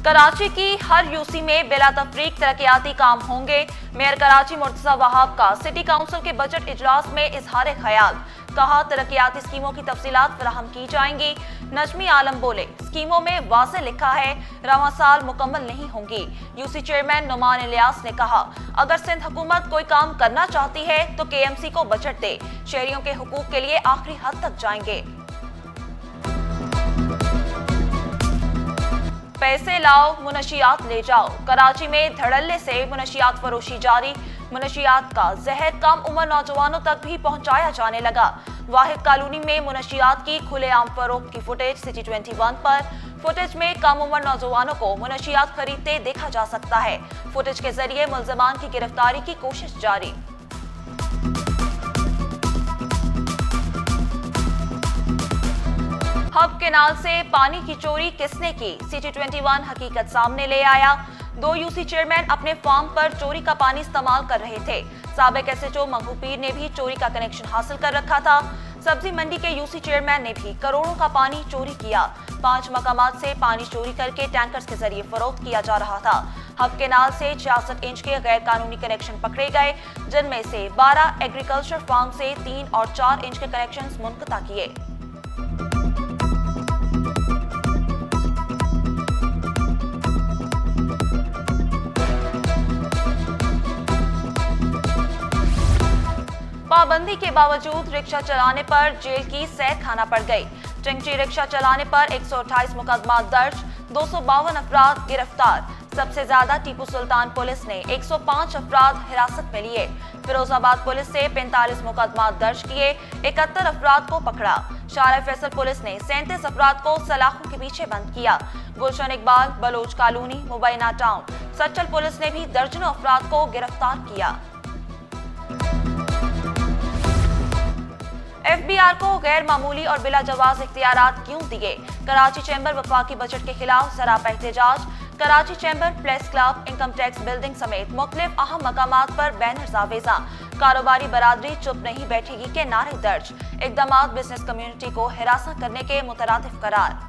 कराची की हर यूसी में बिला तफरीक तरक्याती काम होंगे। मेयर कराची मुर्तजा वहाब का सिटी काउंसिल के बजट इजलास में इजहार ख्याल। कहा, तरक्याती स्कीमों की तफसीलात फराहम की जाएंगी। नजमी आलम बोले, स्कीमों में वाज़ेह लिखा है, रवां साल मुकम्मल नहीं होंगी। यूसी चेयरमैन नुमान इलियास ने कहा, अगर सिंध हुकूमत कोई काम करना चाहती है तो KMC को बजट दे। शहरियों के हुकूक के लिए आखिरी हद तक जाएंगे। पैसे लाओ, मुनशियात ले जाओ। कराची में धड़ल्ले से मुनशियात फरोशी जारी। मुनशियात का जहर कम उम्र नौजवानों तक भी पहुंचाया जाने लगा। वाहिद कॉलोनी में मुनशियात की खुलेआम फरोख्त की फुटेज सिटी 21 पर। फुटेज में कम उम्र नौजवानों को मुनशियात खरीदते देखा जा सकता है। फुटेज के जरिए मुल्जिमान की गिरफ्तारी की कोशिश जारी। हब केनाल से पानी की चोरी किसने की? सिटी 21 हकीकत सामने ले आया। 2 यूसी चेयरमैन अपने फार्म पर चोरी का पानी इस्तेमाल कर रहे थे। साबिक SHO मंगू पीर ने भी चोरी का कनेक्शन हासिल कर रखा था। सब्जी मंडी के यूसी चेयरमैन ने भी करोड़ों का पानी चोरी किया। 5 मकामात से पानी चोरी करके टैंकर्स के जरिए फरोख्त किया जा रहा था। हब केनाल से 66 इंच के गैर कानूनी कनेक्शन पकड़े गए, जिनमें से 12 एग्रीकल्चर फार्म से 3 और 4 इंच के कनेक्शन मुनक़ता किए। पाबंदी के बावजूद रिक्शा चलाने पर जेल की सैर खाना पड़ गई। टिंगची रिक्शा चलाने पर 128 मुकदमा दर्ज, 252 अफराद गिरफ्तार। सबसे ज्यादा टीपू सुल्तान पुलिस ने 105 अफराद हिरासत में लिए। फिरोजाबाद पुलिस से 45 मुकदमा दर्ज किए, 71 अफराद को पकड़ा। शारा फैसल पुलिस ने 37 अफराद को सलाखों के पीछे बंद किया। Gulshan Iqbal, Baloch colony, Mubina town, Sachal police ने भी दर्जनों अफराद को गिरफ्तार किया। FBR को गैर मामूली और बिला जवाज इख्तियारात क्यों दिए? कराची चैम्बर वफाकी बजट के खिलाफ सरापा एहतजाज। Karachi chamber, press club, income tax building समेत मुख्तलिफ अहम मकामात पर बैनर्स आवेजा। कारोबारी बरादरी चुप नहीं बैठेगी के नारे दर्ज। इकदामात बिजनेस कम्युनिटी को हिरासा करने के मुतरादिफ करार।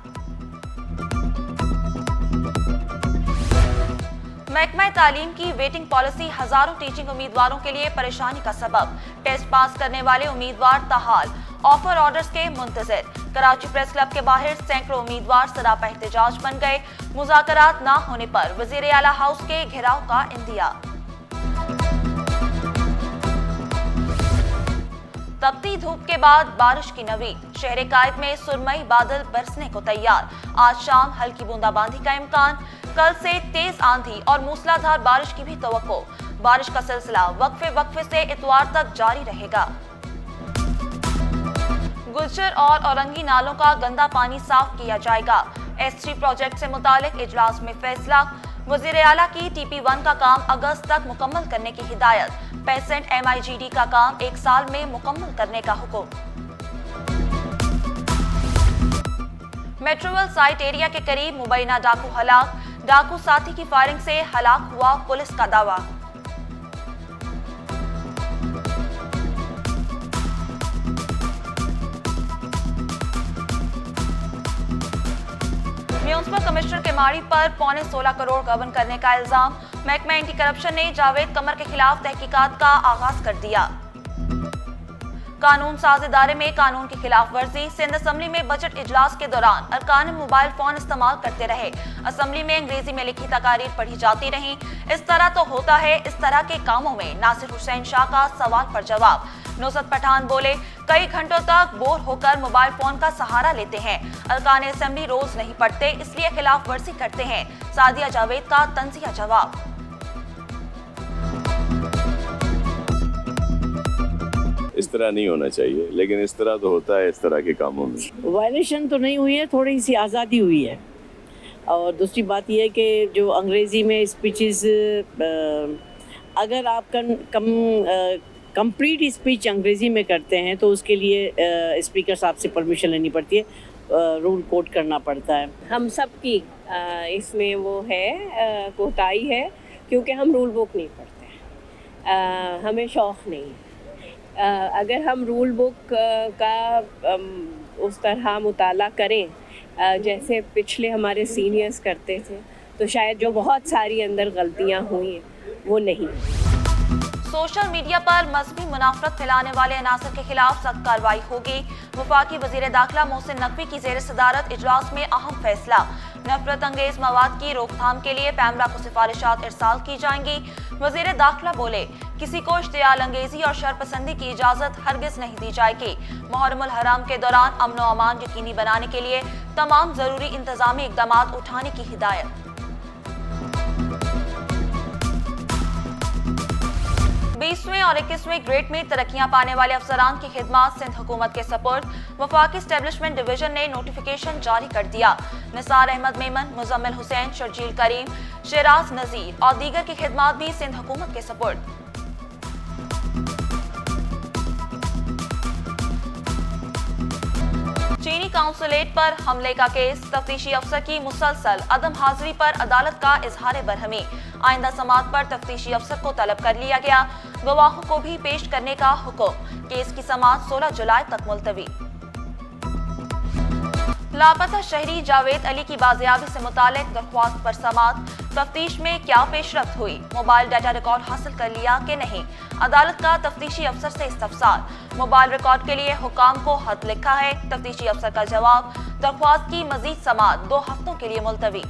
महकमा तालीम की वेटिंग पॉलिसी हजारों टीचिंग उम्मीदवारों के लिए परेशानी का सबब। टेस्ट पास करने वाले उम्मीदवार ताहाल ऑफर ऑर्डर्स के मुंतजर। कराची प्रेस क्लब के बाहर सैकड़ों उम्मीदवार सरापा एहतजाज बन गए। मुज़ाकरात न होने पर वज़ीर आला हाउस के घेराव का इंदिया। तपती धूप के बाद बारिश की नवीद। शहर कायद में सुरमई बादल बरसने को तैयार। आज शाम हल्की बूंदाबांदी का इम्कान। कल से तेज आंधी और मूसलाधार बारिश की भी तवक्को। बारिश का सिलसिला वक्फे से इतवार तक जारी रहेगा। गुलशर और औरंगी नालों का गंदा पानी साफ किया जाएगा। S3 प्रोजेक्ट से मुतालिक इजलास में फैसला। वज़ीर आला की TP1 का काम अगस्त तक मुकम्मल करने की हिदायत। पेसेंट MIGD का काम 1 साल में मुकम्मल करने का हुक्म। मेट्रोवेल साइट एरिया के करीब मुबैना डाकू हलाक। डाकू साथी की फायरिंग से हलाक हुआ, पुलिस का दावा। म्यूनिसिपल कमिश्नर के माड़ी पर 16.25 करोड़ गबन करने का इल्जाम। महकमा एंटी करप्शन ने जावेद कमर के खिलाफ तहकीकात का आगाज कर दिया। कानून साज इदारे में कानून की खिलाफ वर्जी। सिंध असम्बली में बजट इजलास के दौरान अरकान मोबाइल फोन इस्तेमाल करते रहे। असम्बली में अंग्रेजी में लिखी तकारीर पढ़ी जाती रहीं। इस तरह तो होता है, इस तरह के कामों में नासिर हुसैन शाह का सवाल पर जवाब। नुसरत पठान बोले, कई घंटों तक बोर होकर मोबाइल फोन का सहारा लेते हैं। अरकान असम्बली रोज नहीं पढ़ते, इसलिए खिलाफ वर्जी करते हैं। सादिया जावेद का तंजिया जवाब। इस तरह नहीं होना चाहिए, लेकिन इस तरह तो होता है इस तरह के कामों में। वायलेशन तो नहीं हुई है, थोड़ी सी आज़ादी हुई है। और दूसरी बात यह है कि जो अंग्रेज़ी में स्पीचेस, अगर आप कंप्लीट स्पीच अंग्रेज़ी में करते हैं तो उसके लिए स्पीकर साहब से परमिशन लेनी पड़ती है, रूल कोट करना पड़ता है। हम सब की इसमें वो है कोताही है, क्योंकि हम रूल बुक नहीं पढ़ते, हमें शौक़ नहीं है। अगर हम रूल बुक का उस तरह मुताला करें जैसे पिछले हमारे सीनियर्स करते थे, तो शायद जो बहुत सारी अंदर गलतियाँ हुई हैं वो नहीं। सोशल मीडिया पर मजहबी मुनाफरत फैलाने वाले अनासर के खिलाफ सख्त कार्रवाई होगी। वफाकी वजीर दाखिला मोहसिन नकवी की जेर सदारत इजलास में अहम फैसला। नफरत अंगेज मवाद की रोकथाम के लिए पैमरा को सिफारिशात इरसाल की जाएंगी। वजीर दाखिला बोले, किसी को इश्तियाल अंगेजी और शरपसंदी की इजाजत हरगिज नहीं दी जाएगी। मुहर्रमुल हराम के दौरान अमन व अमान यकीनी बनाने के लिए तमाम जरूरी इंतजामी इकदाम उठाने की हिदायत। 20वें और 21वें ग्रेड में तरक्कियां पाने वाले अफसरान की खिदमत सिंध हुकूमत के सपोर्ट। वफाकी एस्टेब्लिशमेंट डिवीजन ने नोटिफिकेशन जारी कर दिया। निसार अहमद मेमन, मुजम्मिल हुसैन, शर्जील करीम, शेराज नजीर और दीगर की खिदमत भी सिंध हुकूमत के सपोर्ट। चीनी काउंसुलेट पर हमले का केस। तफ्तीशी अफसर की मुसलसल अदम हाजिरी पर अदालत का इजहार बरहमी। आइंदा समाअत पर तफ्तीशी अफसर को तलब कर लिया गया। गवाहों को भी पेश करने का हुक्म। केस की समाअत 16 जुलाई तक मुलतवी। लापता शहरी जावेद अली की बाजियाबी से मुतालिक दरख्वास्त पर समाअत। तफ्तीश में क्या पेशरफ्त हुई? मोबाइल डाटा रिकॉर्ड हासिल कर लिया कि नहीं? अदालत का तफ्तीशी अफसर से इस्तफसार। मोबाइल रिकॉर्ड के लिए हुकाम को खत लिखा है। तफ्तीशी अफसर का जवाब। दरख्वास्त की मजीद समाअत 2 हफ्तों के लिए मुलतवी।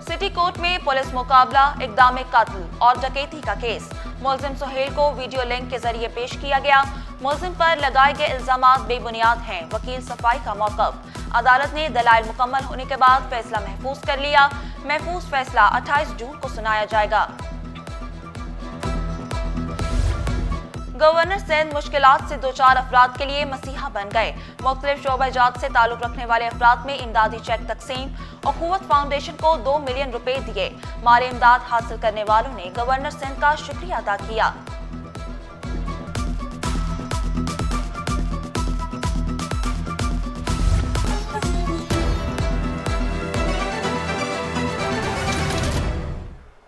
सिटी कोर्ट में पुलिस मुकाबला, इक़दाम कत्ल और डकैती का केस। मुलजिम सुहेल को वीडियो लिंक के जरिए पेश किया गया। मुलजिम पर लगाए गए इल्जामात बेबुनियाद हैं। वकील सफाई का मौक़िफ़। अदालत ने दलाइल मुकम्मल होने के बाद फैसला महफूज कर लिया। महफूज फैसला 28 जून को सुनाया जाएगा। गवर्नर सिंध मुश्किलात से 2-4 अफराद के लिए मसीहा बन गए। मुख्तलिफ शोबाजात से ताल्लुक रखने वाले अफराद में इमदादी चेक तकसीम। अखुवत फाउंडेशन को 2 मिलियन रुपए दिए। माली इमदाद हासिल करने वालों ने गवर्नर सिंध का शुक्रिया अदा किया।